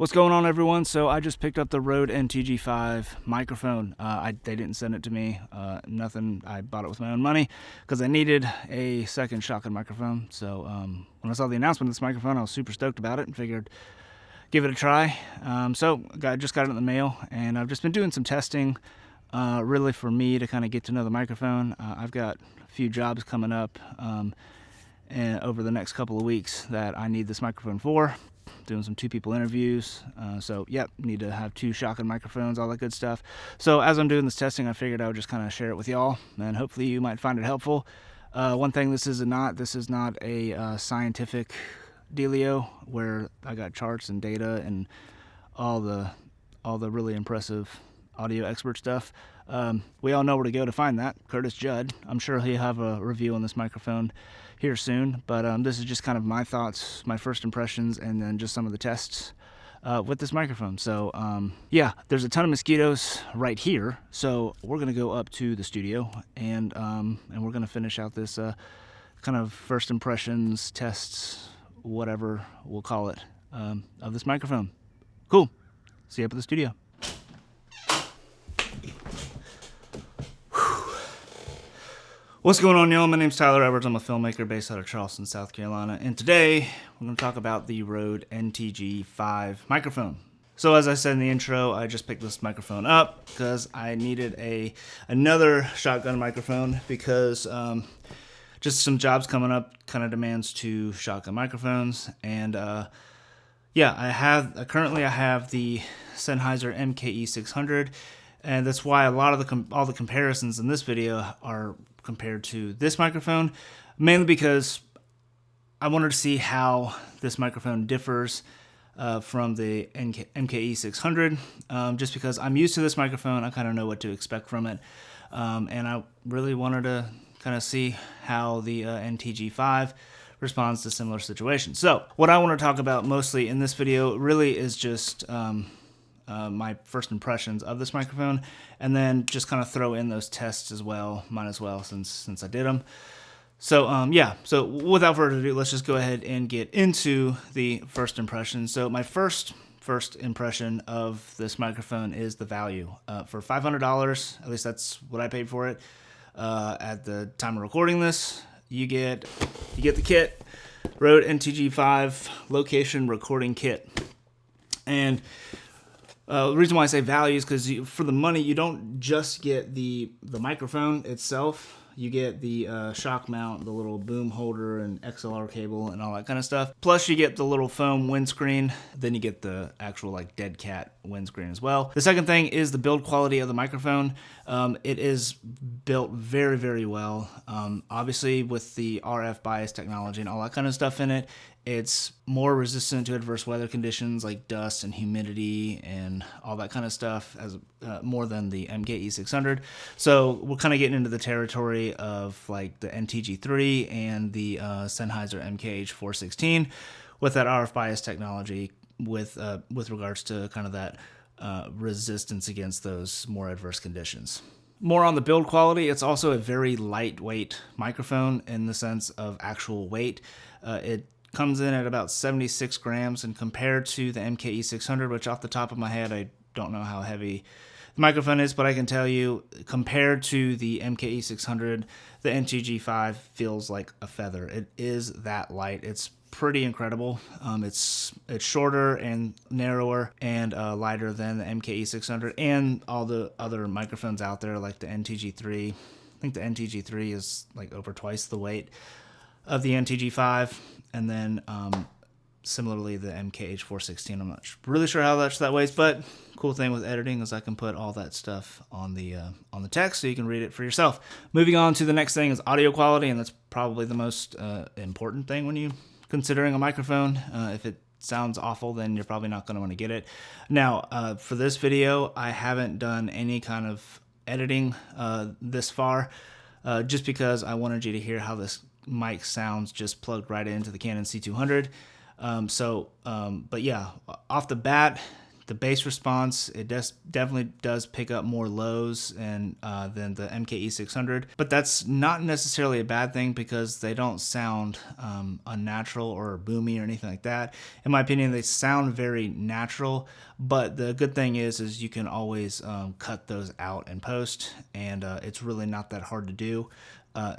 What's going on, everyone? So I just picked up the Rode NTG5 microphone. They didn't send it to me, nothing. I bought it with my own money because I needed a second shotgun microphone. So when I saw the announcement of this microphone, I was super stoked about it and figured give it a try. I just got it in the mail, and I've just been doing some testing, really for me to kind of get to know the microphone. I've got a few jobs coming up and over the next couple of weeks that I need this microphone for. Doing some 2-people interviews, need to have 2 shotgun microphones, all that good stuff. So as I'm doing this testing, I figured I would just kind of share it with y'all, and hopefully you might find it helpful. One thing, this is not a scientific dealio where I got charts and data and all the really impressive audio expert stuff. We all know where to go to find that. Curtis Judd. I'm sure he'll have a review on this microphone here soon, but this is just kind of my thoughts, my first impressions, and then just some of the tests with this microphone. So there's a ton of mosquitoes right here, so we're gonna go up to the studio and we're gonna finish out this kind of first impressions, tests, whatever we'll call it, of this microphone. Cool. See you up at the studio. What's going on, y'all? My name's Tyler Edwards. I'm a filmmaker based out of Charleston, South Carolina, and today we're going to talk about the Rode NTG5 microphone. So as I said in the intro, I just picked this microphone up because I needed another shotgun microphone because just some jobs coming up kind of demands 2 shotgun microphones, and currently I have the Sennheiser MKE 600, and that's why all the comparisons in this video are compared to this microphone, mainly because I wanted to see how this microphone differs from the MKE 600, just because I'm used to this microphone. I kind of know what to expect from it, and I really wanted to kind of see how the NTG5 responds to similar situations. So what I want to talk about mostly in this video really is just my first impressions of this microphone, and then just kind of throw in those tests as well, might as well, since I did them. So so without further ado, let's just go ahead and get into the first impression. So my first impression of this microphone is the value. For $500, at least that's what I paid for it at the time of recording this. You get the kit, Rode NTG5 location recording kit, and the reason why I say value is because for the money, you don't just get the microphone itself. You get the shock mount, the little boom holder, and XLR cable, and all that kind of stuff. Plus, you get the little foam windscreen. Then you get the actual dead cat windscreen as well. The second thing is the build quality of the microphone. It is built very, very well. Obviously, with the RF bias technology and all that kind of stuff in it, it's more resistant to adverse weather conditions like dust and humidity and all that kind of stuff as more than the MKE 600. So we're kind of getting into the territory of like the NTG3 and the Sennheiser MKE 416 with that RF bias technology with regards to kind of that resistance against those more adverse conditions. More on the build quality, it's also a very lightweight microphone in the sense of actual weight. It comes in at about 76 grams, and compared to the MKE 600, which off the top of my head, I don't know how heavy the microphone is, but I can tell you, compared to the MKE 600, the NTG5 feels like a feather. It is that light. It's pretty incredible. It's shorter and narrower and lighter than the MKE 600 and all the other microphones out there like the NTG3. I think the NTG3 is like over twice the weight of the NTG5, and then similarly the MKE 416. I'm not really sure how much that weighs, but cool thing with editing is I can put all that stuff on the text so you can read it for yourself. Moving on to the next thing is audio quality, and that's probably the most important thing when you considering a microphone. If it sounds awful, then you're probably not going to want to get it. Now, for this video, I haven't done any kind of editing this far, just because I wanted you to hear how this mic sounds just plugged right into the Canon C200. But yeah, off the bat, the bass response, it definitely does pick up more lows and than the MKE 600, but that's not necessarily a bad thing because they don't sound unnatural or boomy or anything like that. In my opinion, they sound very natural, but the good thing is you can always cut those out in post, and it's really not that hard to do.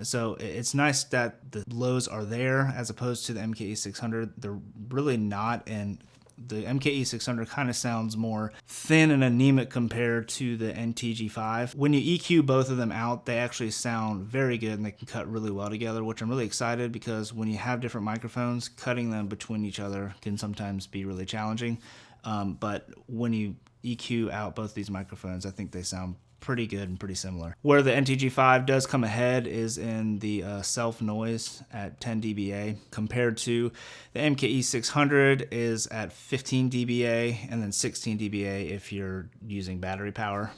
So it's nice that the lows are there as opposed to the MKE 600. They're really not, and the MKE 600 kind of sounds more thin and anemic compared to the NTG5. When you EQ both of them out, they actually sound very good and they can cut really well together, which I'm really excited because when you have different microphones, cutting them between each other can sometimes be really challenging. But when you EQ out both these microphones, I think they sound pretty good and pretty similar. Where the NTG5 does come ahead is in the self noise at 10 dBA compared to the MKE 600 is at 15 dBA and then 16 dBA if you're using battery power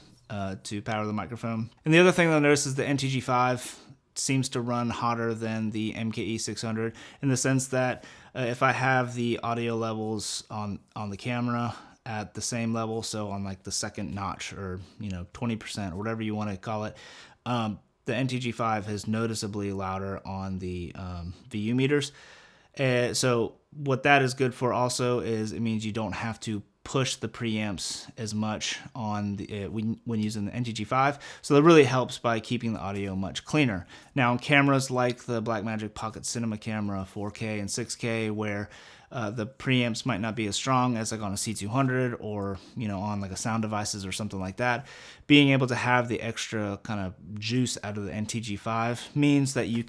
to power the microphone. And the other thing I'll notice is the NTG5 seems to run hotter than the MKE 600 in the sense that if I have the audio levels on the camera at the same level, so on like the second notch or 20% or whatever you want to call it, the NTG5 is noticeably louder on the VU meters. So what that is good for also is it means you don't have to push the preamps as much on the when using the NTG5. So that really helps by keeping the audio much cleaner. Now on cameras like the Blackmagic Pocket Cinema camera 4K and 6K where the preamps might not be as strong as like on a C200 or on like a sound devices or something like that, being able to have the extra kind of juice out of the NTG5 means that you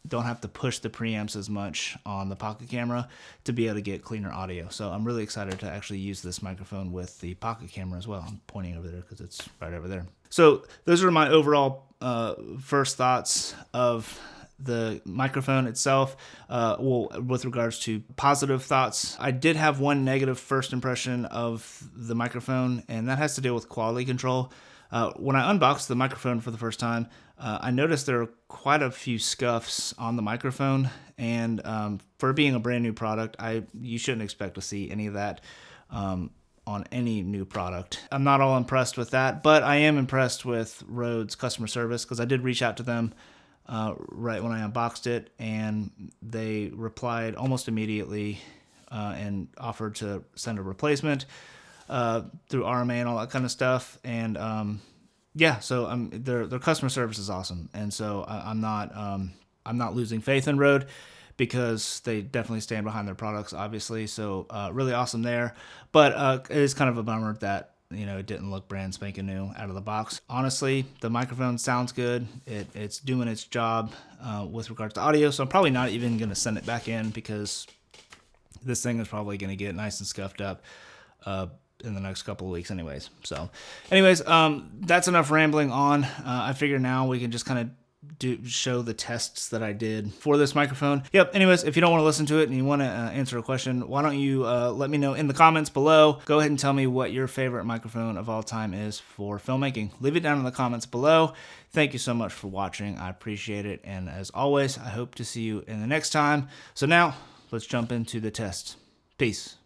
don't have to push the preamps as much on the pocket camera to be able to get cleaner audio. So I'm really excited to actually use this microphone with the pocket camera as well. I'm pointing over there because it's right over there. So those are my overall first thoughts of the microphone itself. With regards to positive thoughts, I did have one negative first impression of the microphone, and that has to deal with quality control. When I unboxed the microphone for the first time, I noticed there are quite a few scuffs on the microphone, and for being a brand new product, you shouldn't expect to see any of that on any new product. I'm not all impressed with that, but I am impressed with Rode's customer service because I did reach out to them right when I unboxed it, and they replied almost immediately and offered to send a replacement through RMA and all that kind of stuff. And yeah, so their customer service is awesome, and so I'm not losing faith in Rode because they definitely stand behind their products, obviously. So really awesome there, but it is kind of a bummer that it didn't look brand spanking new out of the box. Honestly, the microphone sounds good. It's doing its job with regards to audio, so I'm probably not even going to send it back in because this thing is probably going to get nice and scuffed up in the next couple of weeks anyways. So anyways, that's enough rambling on. I figure now we can just kind of show the tests that I did for this microphone. Yep. Anyways, if you don't want to listen to it and you want to answer a question, why don't you let me know in the comments below. Go ahead and tell me what your favorite microphone of all time is for filmmaking. Leave it down in the comments below. Thank you so much for watching. I appreciate it. And as always, I hope to see you in the next time. So now let's jump into the test. Peace.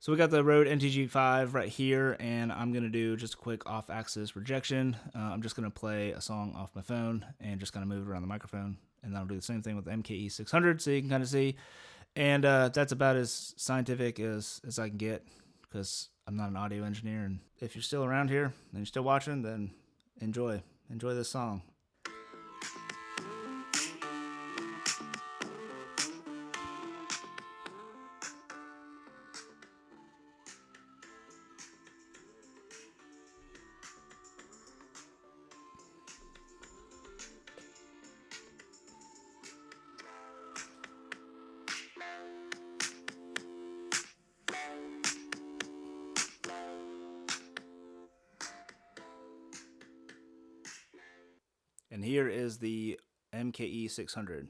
So we got the Rode NTG5 right here, and I'm going to do just a quick off-axis rejection. I'm just going to play a song off my phone and just kind of move it around the microphone. And I'll do the same thing with the MKE 600 so you can kind of see. And that's about as scientific as I can get because I'm not an audio engineer. And if you're still around here and you're still watching, then enjoy this song. And here is the MKE 600.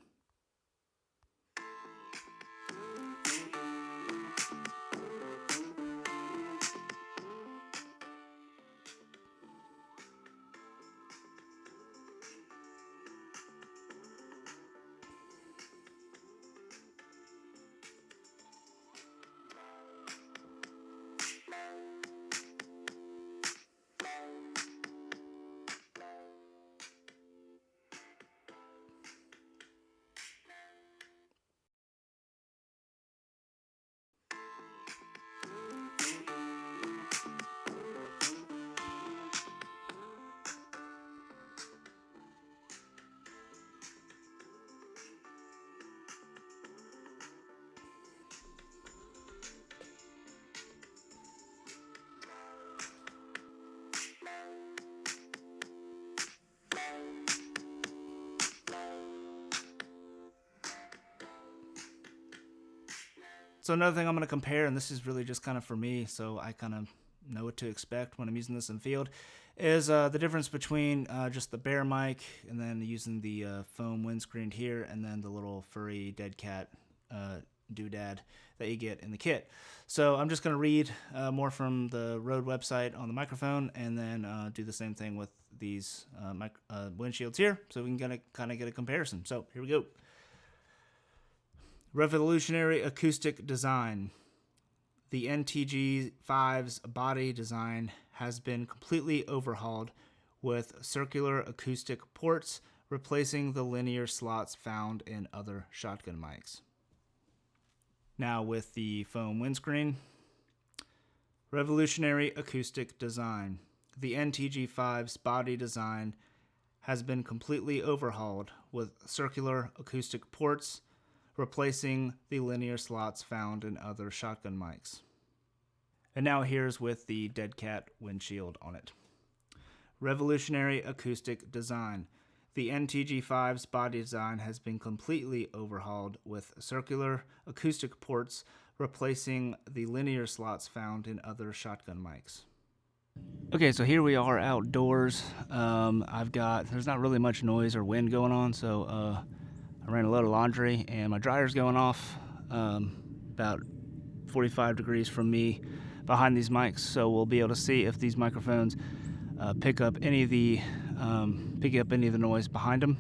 So another thing I'm going to compare, and this is really just kind of for me, so I kind of know what to expect when I'm using this in the field, is the difference between just the bare mic and then using the foam windscreen here, and then the little furry dead cat doodad that you get in the kit. So I'm just going to read more from the Rode website on the microphone, and then do the same thing with these windshields here, so we can kind of get a comparison. So here we go. Revolutionary acoustic design. The NTG5's body design has been completely overhauled with circular acoustic ports, replacing the linear slots found in other shotgun mics. Now with the foam windscreen. Revolutionary acoustic design. The NTG5's body design has been completely overhauled with circular acoustic ports, replacing the linear slots found in other shotgun mics. And now here's with the dead cat windshield on it. Revolutionary acoustic design. The NTG5's body design has been completely overhauled with circular acoustic ports, replacing the linear slots found in other shotgun mics. Okay, so here we are outdoors. There's not really much noise or wind going on, so I ran a load of laundry and my dryer's going off about 45 degrees from me behind these mics, so we'll be able to see if these microphones pick up any of the noise behind them.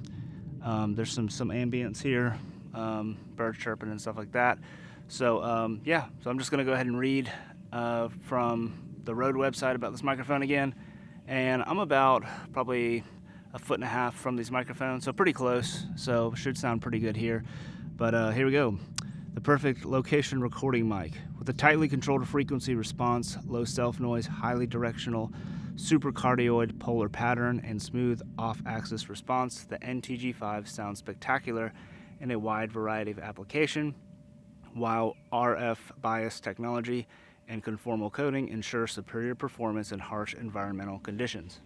There's some ambience here, birds chirping and stuff like that. So yeah, so I'm just gonna go ahead and read from the Rode website about this microphone again, and I'm about probably 1.5 feet from these microphones, so pretty close, so should sound pretty good here. But here we go. The perfect location recording mic. With a tightly controlled frequency response, low self-noise, highly directional, supercardioid polar pattern, and smooth off-axis response, the NTG5 sounds spectacular in a wide variety of application, while RF bias technology and conformal coding ensure superior performance in harsh environmental conditions.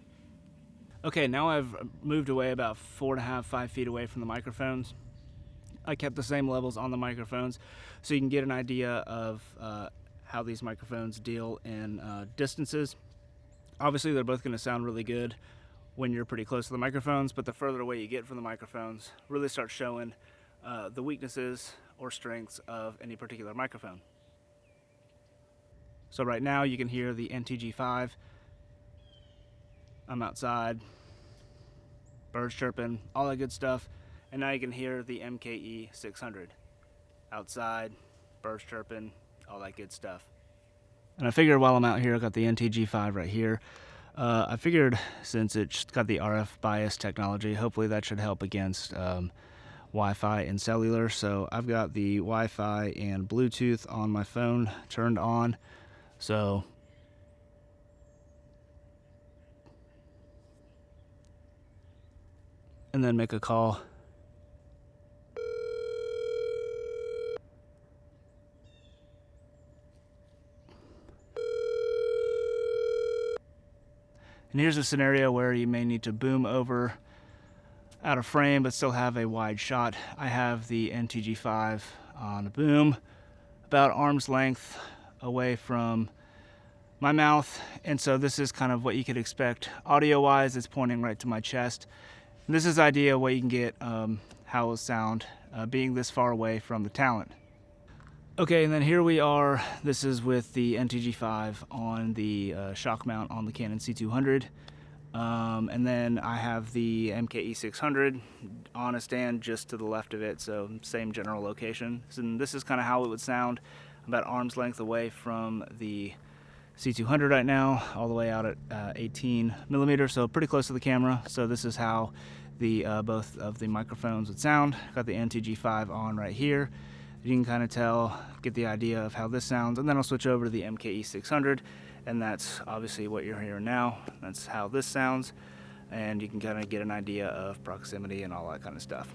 Okay, now I've moved away about 4.5, 5 feet away from the microphones. I kept the same levels on the microphones, so you can get an idea of how these microphones deal in distances. Obviously, they're both going to sound really good when you're pretty close to the microphones, but the further away you get from the microphones really starts showing the weaknesses or strengths of any particular microphone. So right now you can hear the NTG5. I'm outside, birds chirping, all that good stuff. And now you can hear the MKE 600. Outside, birds chirping, all that good stuff. And I figured while I'm out here, I got the NTG5 right here. I figured since it's got the RF bias technology, hopefully that should help against Wi-Fi and cellular. So I've got the Wi-Fi and Bluetooth on my phone turned on. So and then make a call. And here's a scenario where you may need to boom over out of frame but still have a wide shot. I have the NTG5 on a boom about arm's length away from my mouth, and so this is kind of what you could expect audio wise. It's pointing right to my chest. And this is the idea of what you can get how it will sound being this far away from the talent. Okay, and then here we are. This is with the NTG5 on the shock mount on the Canon C200. And then I have the MKE 600 on a stand just to the left of it, so same general location. And this is kind of how it would sound about arm's length away from the C200 right now, all the way out at 18 millimeters, so pretty close to the camera. So this is how the both of the microphones would sound. Got the NTG5 on right here. You can kind of tell, get the idea of how this sounds, and then I'll switch over to the MKE 600, and that's obviously what you're hearing now. That's how this sounds, and you can kind of get an idea of proximity and all that kind of stuff.